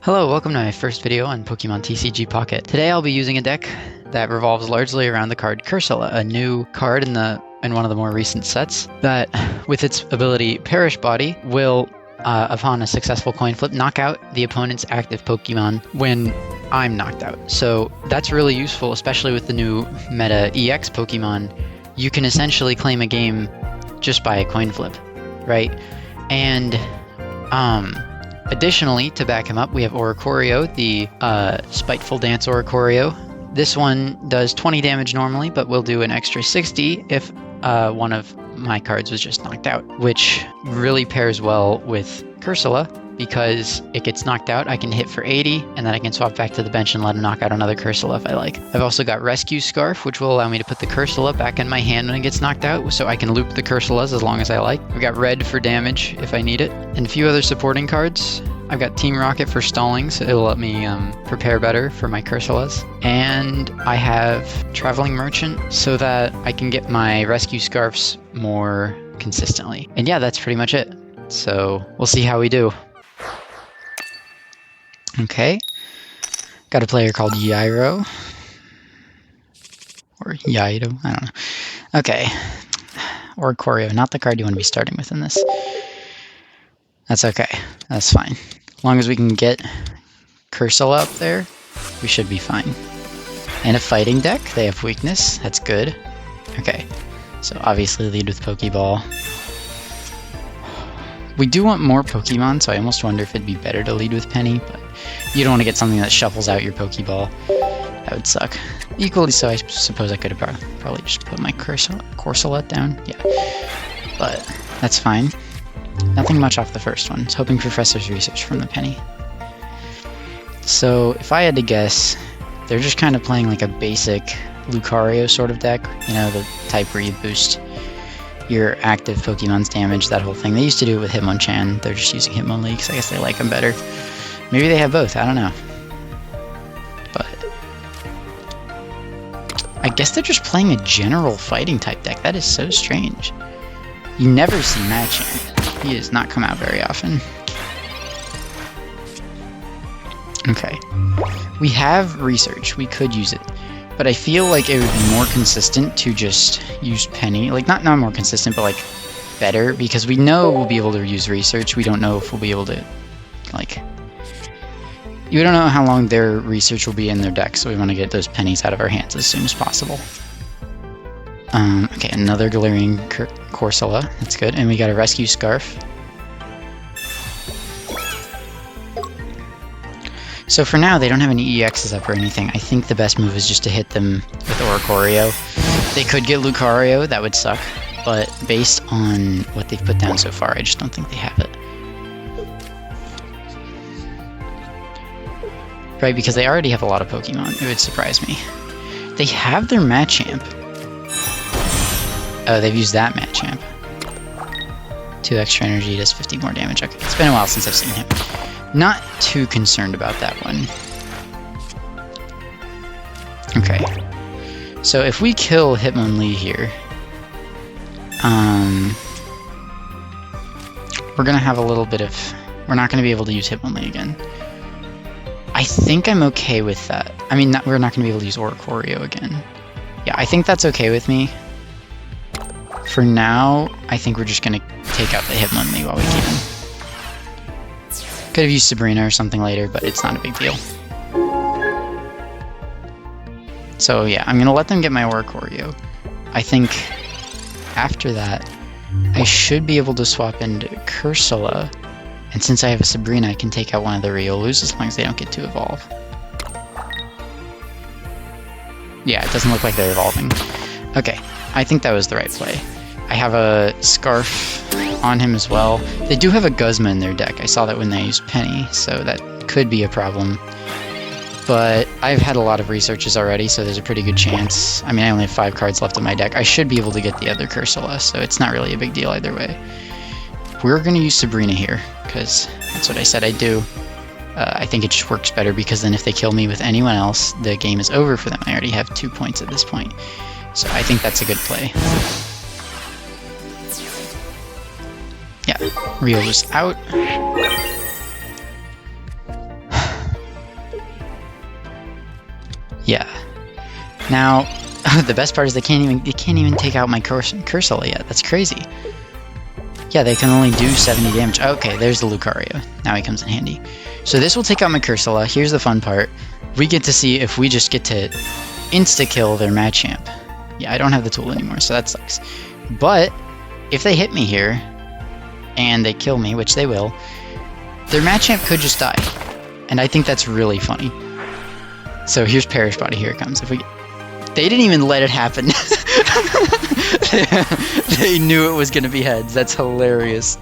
Hello, welcome to my first video on Pokemon TCG Pocket. Today I'll be using a deck that revolves largely around the card Cursola, a new card in one of the more recent sets that, with its ability Perish Body, will, upon a successful coin flip, knock out the opponent's active Pokemon when I'm knocked out. So that's really useful, especially with the new meta EX Pokemon. You can essentially claim a game just by a coin flip, right? And additionally, to back him up, we have Oricorio, the Spiteful Dance Oricorio. This one does 20 damage normally, but will do an extra 60 if one of my cards was just knocked out, which really pairs well with Cursola because it gets knocked out, I can hit for 80, and then I can swap back to the bench and let him knock out another Cursola if I like. I've also got Rescue Scarf, which will allow me to put the Cursola back in my hand when it gets knocked out, so I can loop the Cursolas as long as I like. I've got Red for damage if I need it, and a few other supporting cards. I've got Team Rocket for stalling, so it'll let me prepare better for my Cursolas. And I have Traveling Merchant so that I can get my Rescue Scarfs more consistently. And yeah, that's pretty much it. So we'll see how we do. Okay, got a player called Yairo, or Yaido, I don't know. Okay, Oricorio, not the card you want to be starting with in this. That's okay, that's fine. As long as we can get Cursola up there, we should be fine. And a fighting deck, they have weakness, that's good. Okay, so obviously lead with Pokeball. We do want more Pokemon, so I almost wonder if it'd be better to lead with Penny, but you don't want to get something that shuffles out your Pokeball. That would suck. Equally so, I suppose I could have probably just put my Cursola down. Yeah, but that's fine. Nothing much off the first one. I was hoping Professor's Research from the Penny. So if I had to guess, they're just kind of playing like a basic Lucario sort of deck. You know, the type where you boost your active Pokemon's damage, that whole thing. They used to do it with Hitmonchan. They're just using Hitmonlee because I guess they like them better. Maybe they have both, I don't know. But I guess they're just playing a general fighting type deck. That is so strange. You never see Machamp. He does not come out very often. Okay. We have Research. We could use it. But I feel like it would be more consistent to just use Penny. Like, not more consistent, but, like, better. Because we know we'll be able to use Research. We don't know if we'll be able to, like... You don't know how long their Research will be in their deck, so we want to get those pennies out of our hands as soon as possible. Okay, another Galarian Cursola. That's good. And we got a Rescue Scarf. So for now, they don't have any EXs up or anything. I think the best move is just to hit them with Oricorio. They could get Lucario, that would suck. But based on what they've put down so far, I just don't think they have it. Right, because they already have a lot of Pokemon. It would surprise me. They have their Machamp. Oh, they've used that Machamp. 2 extra energy does 50 more damage. Okay, it's been a while since I've seen him. Not too concerned about that one. Okay. So if we kill Hitmonlee here, we're gonna have a little bit of... We're not gonna be able to use Hitmonlee again. I think I'm okay with that. I mean, we're not gonna be able to use Oricorio again. Yeah, I think that's okay with me. For now, I think we're just gonna take out the Hitmonlee while we keep him. Could have used Sabrina or something later, but it's not a big deal. So yeah, I'm gonna let them get my Oricorio. I think after that, I should be able to swap into Cursola, and since I have a Sabrina, I can take out one of the Riolus as long as they don't get to evolve. Yeah, it doesn't look like they're evolving. Okay, I think that was the right play. I have a Scarf on him as well. They do have a Guzma in their deck. I saw that when they used Penny, so that could be a problem. But I've had a lot of researches already, so there's a pretty good chance. I mean, I only have 5 cards left in my deck. I should be able to get the other Cursola, so it's not really a big deal either way. We're going to use Sabrina here, because that's what I said I'd do. I think it just works better, because then if they kill me with anyone else, the game is over for them. I already have 2 points at this point. So I think that's a good play. Yeah, Riolus out. Yeah. Now, the best part is they can't even take out my Cursola yet. That's crazy. Yeah, they can only do 70 damage. Okay, there's the Lucario. Now he comes in handy. So this will take out my Cursola. Here's the fun part. We get to see if we just get to insta-kill their Machamp. Yeah, I don't have the tool anymore, so that sucks. But if they hit me here, and they kill me, which they will, their Machamp could just die. And I think that's really funny. So here's Perish Body, here it comes. They didn't even let it happen. They knew it was gonna be heads. That's hilarious.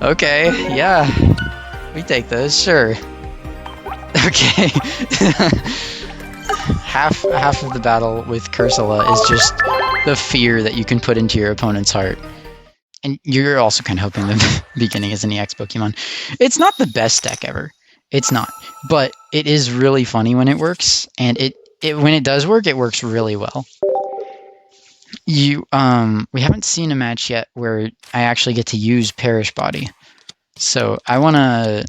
Okay, yeah. We take those, sure. Okay. half of the battle with Cursola is just the fear that you can put into your opponent's heart. And you're also kind of hoping the beginning is an EX Pokemon. It's not the best deck ever. It's not. But it is really funny when it works, and when it does work, it works really well. We haven't seen a match yet where I actually get to use Perish Body. So I wanna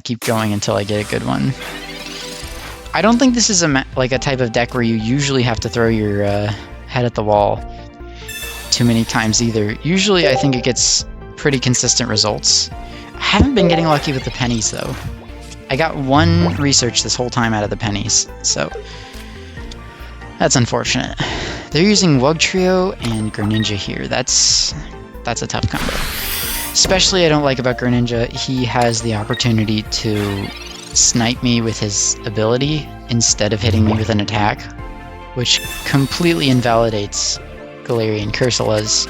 keep going until I get a good one. I don't think this is like a type of deck where you usually have to throw your head at the wall too many times either. Usually I think it gets pretty consistent results. I haven't been getting lucky with the pennies though. I got one research this whole time out of the pennies, so that's unfortunate. They're using Wugtrio and Greninja here. That's a tough combo. Especially I don't like about Greninja, he has the opportunity to snipe me with his ability instead of hitting me with an attack, which completely invalidates Galarian Cursola's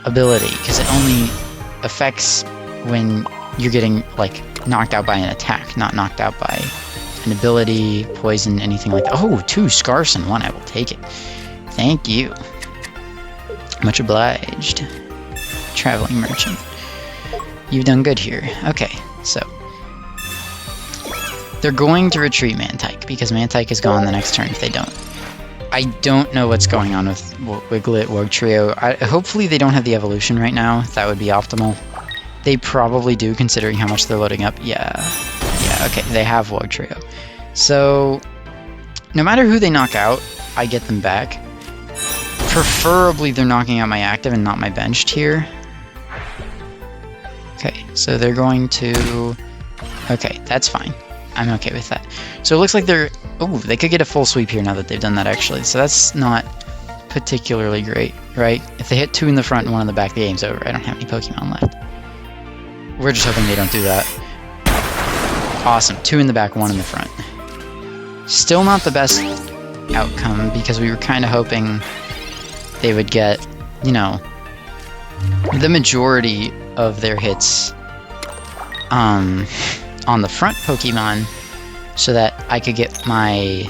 ability, because it only affects when you're getting like knocked out by an attack, not knocked out by an ability, poison, anything like that. Oh, 2 Scarfs in 1, I will take it. Thank you. Much obliged. Traveling merchant. You've done good here. Okay, so they're going to retreat Mantike, because Mantike is gone the next turn if they don't. I don't know what's going on with Wiglet, Wugtrio. Hopefully they don't have the evolution right now. That would be optimal. They probably do, considering how much they're loading up. Yeah, okay, they have Wugtrio. So, no matter who they knock out, I get them back. Preferably they're knocking out my active and not my benched here. Okay, so they're going to... Okay, that's fine. I'm okay with that. So it looks like they're... Oh, they could get a full sweep here now that they've done that, actually. So that's not particularly great, right? If they hit 2 in the front and 1 in the back, the game's over. I don't have any Pokemon left. We're just hoping they don't do that. Awesome. 2 in the back, 1 in the front. Still not the best outcome, because we were kind of hoping they would get, you know, the majority of their hits on the front Pokemon, so that I could get my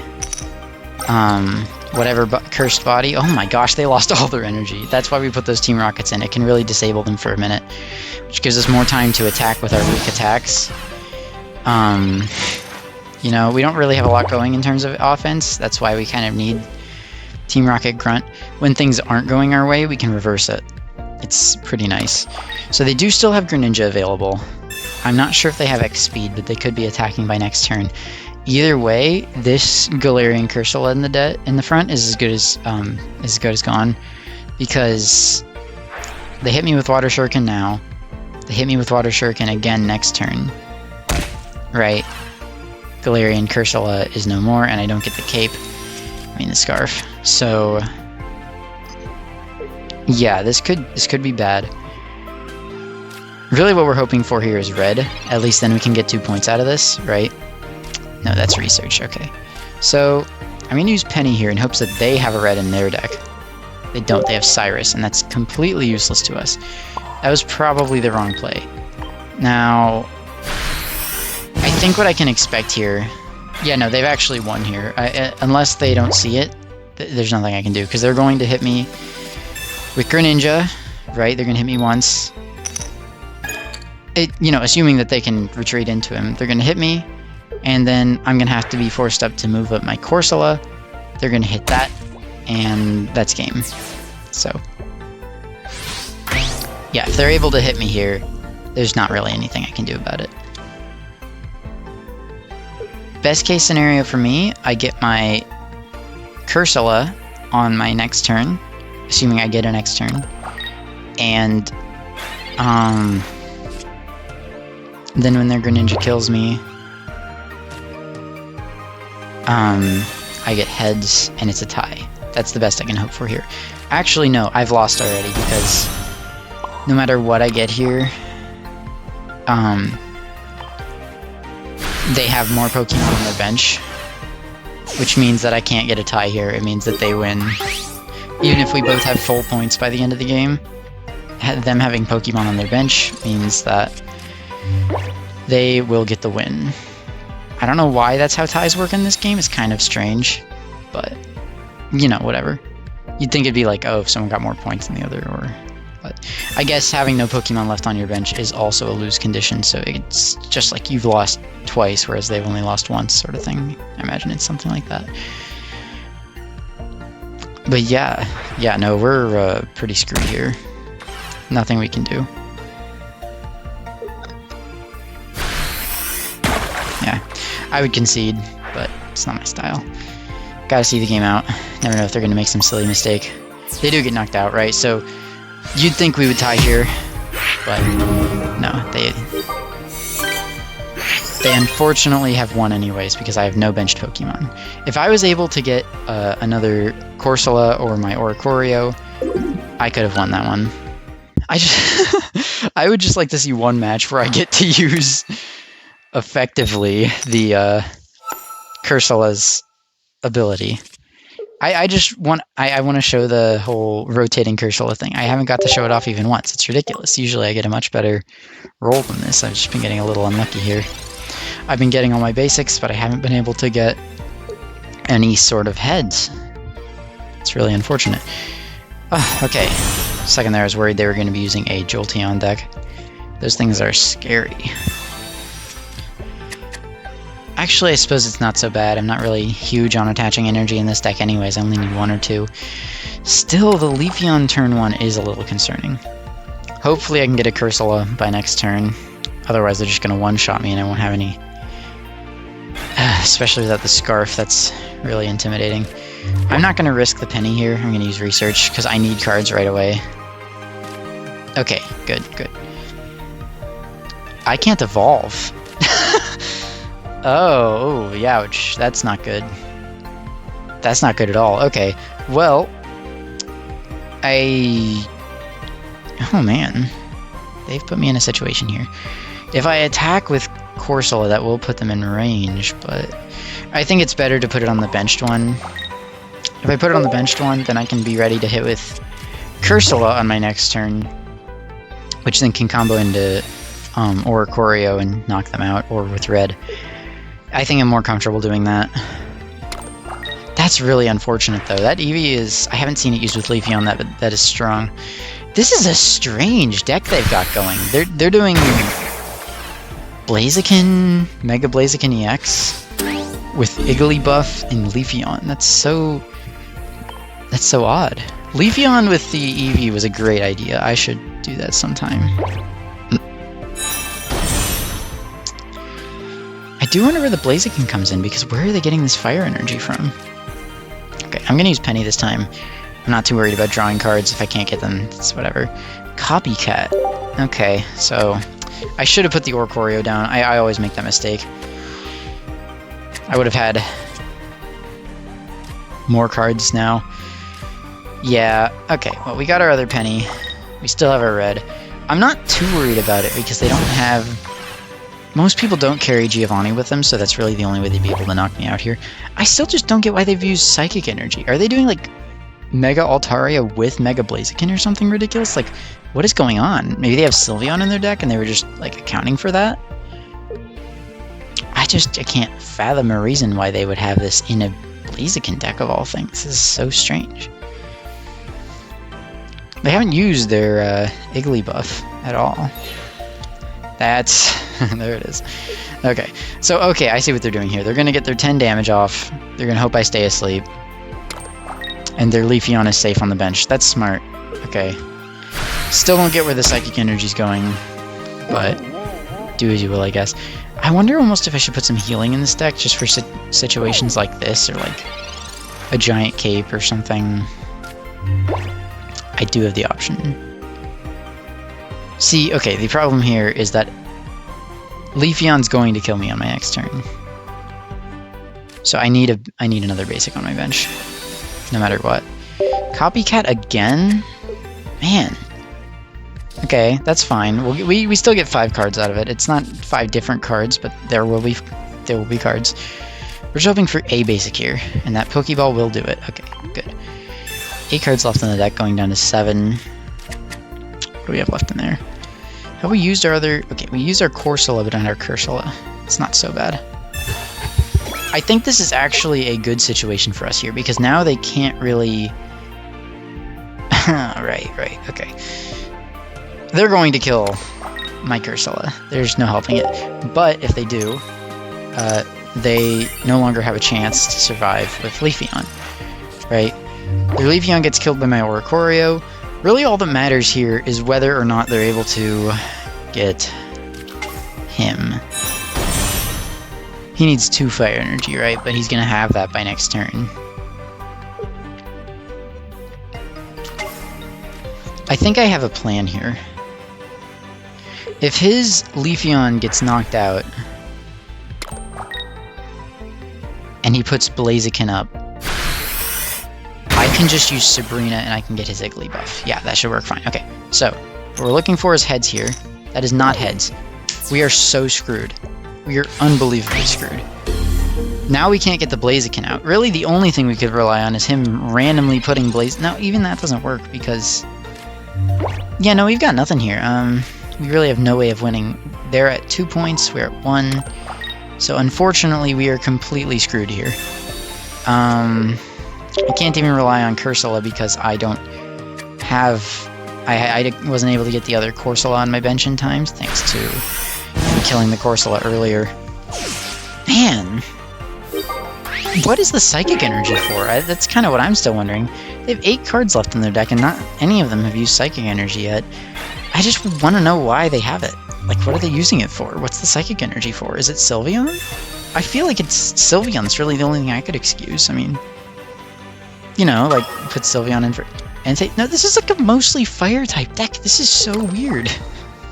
whatever cursed body. Oh my gosh, they lost all their energy. That's why we put those Team Rockets in. It can really disable them for a minute, which gives us more time to attack with our weak attacks. You know, we don't really have a lot going in terms of offense. That's why we kind of need Team Rocket Grunt. When things aren't going our way, we can reverse it. It's pretty nice. So they do still have Greninja available. I'm not sure if they have X speed, but they could be attacking by next turn. Either way, this Galarian Cursola in the front is as good as gone, because they hit me with Water Shuriken now. They hit me with Water Shuriken again next turn. Right. Galarian Cursola is no more, and I don't get the cape. I mean the scarf. So yeah, this could be bad. Really what we're hoping for here is red. At least then we can get 2 points out of this, right? No, that's research, okay. So, I'm going to use Penny here in hopes that they have a red in their deck. They don't, they have Cyrus, and that's completely useless to us. That was probably the wrong play. Now, I think what I can expect here... Yeah, no, they've actually won here. Unless they don't see it, there's nothing I can do, because they're going to hit me with Greninja, right? They're going to hit me once. You know, assuming that they can retreat into him. They're going to hit me, and then I'm going to have to be forced up to move up my Cursola. They're going to hit that, and that's game. So, yeah, if they're able to hit me here, there's not really anything I can do about it. Best case scenario for me, I get my Cursola on my next turn, assuming I get a next turn, and then when their Greninja kills me, I get heads and it's a tie. That's the best I can hope for here. Actually, no, I've lost already because no matter what I get here, they have more Pokemon on their bench, which means that I can't get a tie here. It means that they win. Even if we both have full points by the end of the game, them having Pokemon on their bench means that they will get the win. I don't know why that's how ties work in this game. It's kind of strange, but, you know, whatever. You'd think it'd be like, oh, if someone got more points than the other, or... But I guess having no Pokemon left on your bench is also a lose condition, so it's just like you've lost twice, whereas they've only lost once, sort of thing. I imagine it's something like that. But yeah, no, we're pretty screwed here. Nothing we can do. Yeah, I would concede, but it's not my style. Gotta see the game out. Never know if they're gonna make some silly mistake. They do get knocked out, right? So you'd think we would tie here, but no, they unfortunately have won anyways because I have no benched Pokemon. If I was able to get another Cursola or my Oricorio, I could have won that one. I would just like to see one match where I get to use effectively the Cursola's ability. I want to show the whole rotating Cursola thing. I haven't got to show it off even once. It's ridiculous. Usually I get a much better roll than this. I've just been getting a little unlucky here. I've been getting all my basics, but I haven't been able to get any sort of heads. It's really unfortunate. Okay. Second there, I was worried they were going to be using a Jolteon deck. Those things are scary. Actually, I suppose it's not so bad. I'm not really huge on attaching energy in this deck anyways. I only need one or two. Still, the Leafeon turn 1 is a little concerning. Hopefully I can get a Cursola by next turn. Otherwise, they're just going to one-shot me and I won't have any. Especially without the Scarf, that's really intimidating. I'm not going to risk the penny here. I'm going to use Research because I need cards right away. Okay, good. I can't evolve. Oh, ouch. That's not good. That's not good at all. Okay, well... Oh, man. They've put me in a situation here. If I attack with Cursola, that will put them in range, but... I think it's better to put it on the benched one. If I put it on the benched one, then I can be ready to hit with Cursola on my next turn, which then can combo into Oricorio and knock them out, or with red. I think I'm more comfortable doing that. That's really unfortunate, though. That Eevee is... I haven't seen it used with Leafeon that is strong. This is a strange deck they've got going. They're doing Blaziken, Mega Blaziken EX with Igglybuff and Leafeon. That's so odd. Leafeon with the Eevee was a great idea. I should do that sometime. I do wonder where the Blaziken comes in, because where are they getting this fire energy from? Okay, I'm gonna use Penny this time. I'm not too worried about drawing cards. If I can't get them, it's whatever. Copycat. Okay, so I should have put the Oricorio down. I always make that mistake. I would have had more cards now. Yeah, okay, well, we got our other Penny. We still have our red. I'm not too worried about it because they don't have... Most people don't carry Giovanni with them, so that's really the only way they'd be able to knock me out here. I still just don't get why they've used Psychic Energy. Are they doing, like, Mega Altaria with Mega Blaziken or something ridiculous? Like, what is going on? Maybe they have Sylveon in their deck and they were just, like, accounting for that? I can't fathom a reason why they would have this in a Blaziken deck of all things. This is so strange. They haven't used their Igglybuff at all. That's... there it is. Okay, so, okay, I see what they're doing here. They're going to get their 10 damage off. They're going to hope I stay asleep. And their Leafeon is safe on the bench. That's smart. Okay. Still don't get where the Psychic Energy's going, but do as you will, I guess. I wonder almost if I should put some healing in this deck just for situations like this, or like a giant cape or something. I do have the option. See, okay, the problem here is that Leafeon's going to kill me on my next turn. So I need another basic on my bench, no matter what. Copycat again? Man. Okay, that's fine. We still get 5 cards out of it. It's not 5 different cards, but there will be cards. We're just hoping for a basic here, and that Pokeball will do it. Okay, good. 8 cards left in the deck, going down to 7. What do we have left in there? Have we used our other... Okay, we used our Cursola, but not our Cursola. It's not so bad. I think this is actually a good situation for us here, because now they can't really... right, okay. They're going to kill my Cursola. There's no helping it. But if they do, they no longer have a chance to survive with Leafeon, right? Their Leafeon gets killed by my Oricorio. Really all that matters here is whether or not they're able to get him. He needs 2 fire energy, right? But he's gonna have that by next turn. I think I have a plan here. If his Leafeon gets knocked out, and he puts Blaziken up, I can just use Sabrina and I can get his Iggly buff. Yeah, that should work fine. Okay, so what we're looking for is heads here. That is not heads. We are so screwed. We are unbelievably screwed. Now we can't get the Blaziken out. Really, the only thing we could rely on is him randomly putting Blaze... No, even that doesn't work because... Yeah, no, we've got nothing here. We really have no way of winning. They're at 2 points, we're at 1. So unfortunately, we are completely screwed here. I can't even rely on Cursola because I don't have... I wasn't able to get the other Cursola on my bench in time, thanks to killing the Cursola earlier. Man! What is the Psychic Energy for? That's kind of what I'm still wondering. They have 8 cards left in their deck, and not any of them have used Psychic Energy yet. I just want to know why they have it. Like, what are they using it for? What's the Psychic Energy for? Is it Sylveon? I feel like it's Sylveon. That's really the only thing I could excuse. I mean, you know, like, put Sylveon in for... And say, no, this is like a mostly Fire-type deck. This is so weird.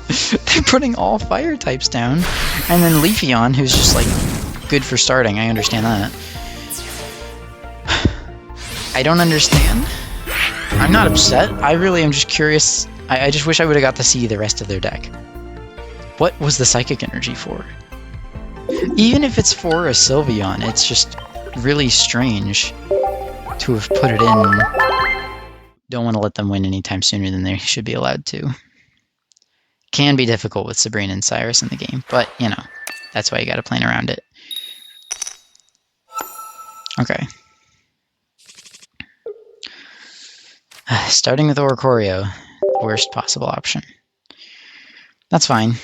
They're putting all Fire types down. And then Leafeon, who's just, like, good for starting. I understand that. I don't understand. I'm not upset. I really am just curious. I just wish I would have got to see the rest of their deck. What was the Psychic Energy for? Even if it's for a Sylveon, it's just really strange to have put it in. Don't want to let them win anytime sooner than they should be allowed to. Can be difficult with Sabrina and Cyrus in the game, but, you know, that's why you gotta plan around it. Okay. Starting with Oricorio, worst possible option. That's fine.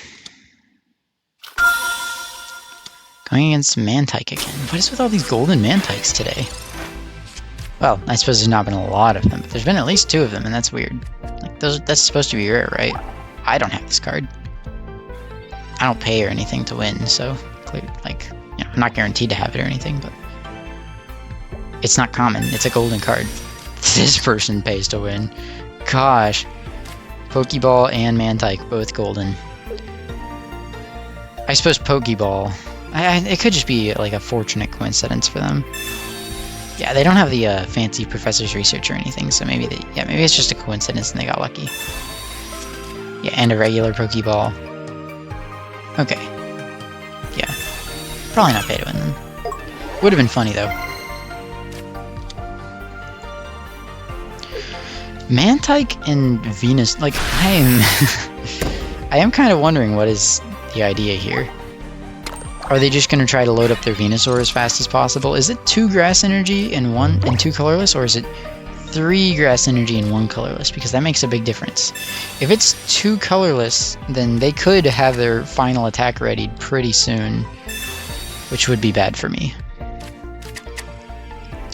Going against Mantike again. What is with all these golden Mantikes today? Well, I suppose there's not been a lot of them, but there's been at least 2 of them, and that's weird. Like, that's supposed to be rare, right? I don't have this card. I don't pay or anything to win, so, like, you know, I'm not guaranteed to have it or anything, but it's not common. It's a golden card. This person pays to win. Gosh. Pokeball and Mantike, both golden. I suppose Pokeball... it could just be, like, a fortunate coincidence for them. Yeah, they don't have the fancy Professor's Research or anything, so maybe maybe it's just a coincidence and they got lucky. Yeah, and a regular Pokeball. Okay. Yeah. Probably not pay to win then. Would have been funny, though. Mantike and Venus, like, I am kind of wondering what is the idea here. Are they just going to try to load up their Venusaur as fast as possible? Is it 2 Grass Energy and 2 Colorless, or is it 3 Grass Energy and 1 Colorless? Because that makes a big difference. If it's 2 Colorless, then they could have their final attack readied pretty soon, which would be bad for me.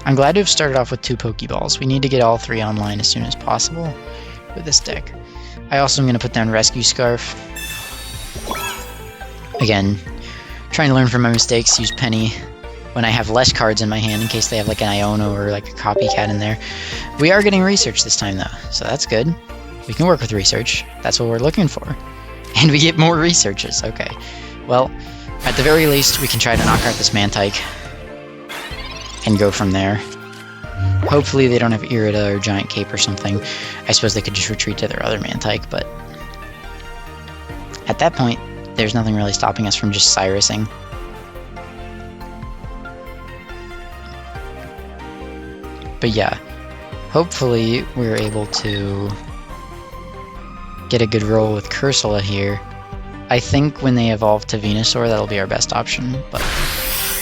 I'm glad to have started off with 2 Pokeballs. We need to get all 3 online as soon as possible with this deck. I also am going to put down Rescue Scarf. Again, trying to learn from my mistakes, use Penny when I have less cards in my hand in case they have like an Iono or like a copycat in there. We are getting research this time though, so that's good. We can work with research. That's what we're looking for. And we get more researches. Okay. Well, at the very least, we can try to knock out this Mantike and go from there. Hopefully they don't have Irida or Giant Cape or something. I suppose they could just retreat to their other Mantike, but at that point, there's nothing really stopping us from just Cyrusing. But yeah, hopefully we're able to get a good roll with Cursola here. I think when they evolve to Venusaur, that'll be our best option, but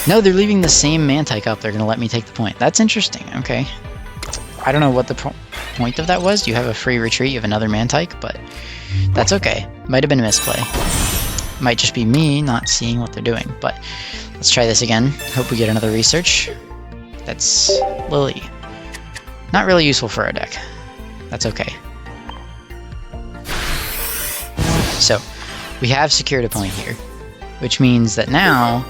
no, they're leaving the same Mantike up. They're going to let me take the point. That's interesting, okay. I don't know what the point of that was. You have a free retreat, you have another Mantike, but that's okay. Might have been a misplay. Might just be me not seeing what they're doing, but let's try this again. Hope we get another research. That's Lily. Not really useful for our deck. That's okay. So, we have secured a point here, which means that now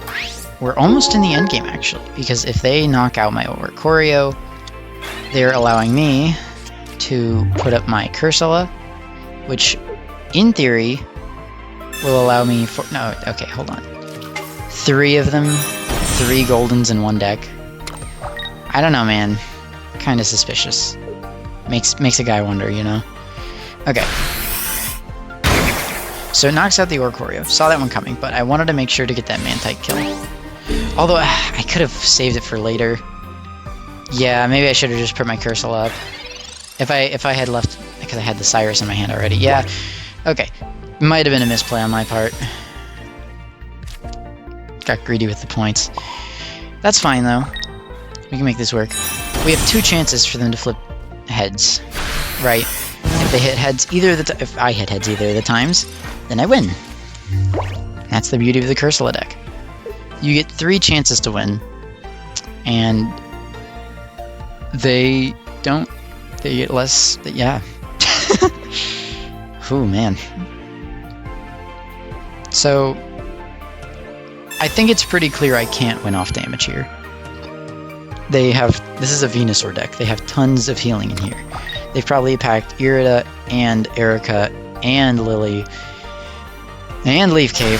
we're almost in the endgame, actually, because if they knock out my Oricorio, they're allowing me to put up my Cursola, which, in theory, will allow me for... No, okay, hold on. 3 of them, 3 Goldens in one deck. I don't know, man. Kind of suspicious. Makes a guy wonder, you know? Okay. So it knocks out the Oricorio. Saw that one coming, but I wanted to make sure to get that Mantike kill. Although, I could have saved it for later. Yeah, maybe I should have just put my Cursola up. If I had left... Because I had the Cyrus in my hand already. Yeah, okay. Might have been a misplay on my part. Got greedy with the points. That's fine, though. We can make this work. We have 2 chances for them to flip heads, right? If they hit heads if I hit heads either of the times, then I win. That's the beauty of the Cursola deck. You get 3 chances to win, and they don't. They get less. Yeah. Ooh, man. So I think it's pretty clear I can't win off damage here. They have... This is a Venusaur deck. They have tons of healing in here. They've probably packed Irida and Erica and Lily and Leaf Cave,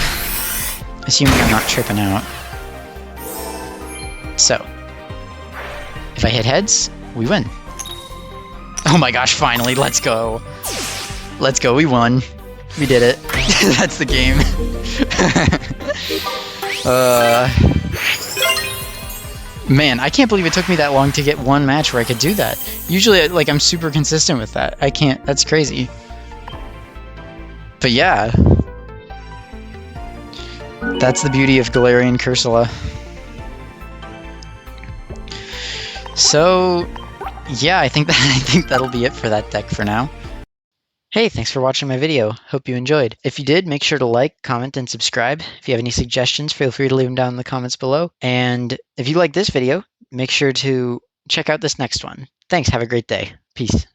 assuming I'm not tripping out. So, if I hit heads, we win. Oh my gosh, finally, let's go. Let's go, we won. We did it. That's the game. Man, I can't believe it took me that long to get one match where I could do that. Usually, like, I'm super consistent with that. I can't, that's crazy. But yeah. That's the beauty of Galarian Cursola. So, yeah, I think that'll be it for that deck for now. Hey, thanks for watching my video. Hope you enjoyed. If you did, make sure to like, comment, and subscribe. If you have any suggestions, feel free to leave them down in the comments below. And if you like this video, make sure to check out this next one. Thanks, have a great day. Peace.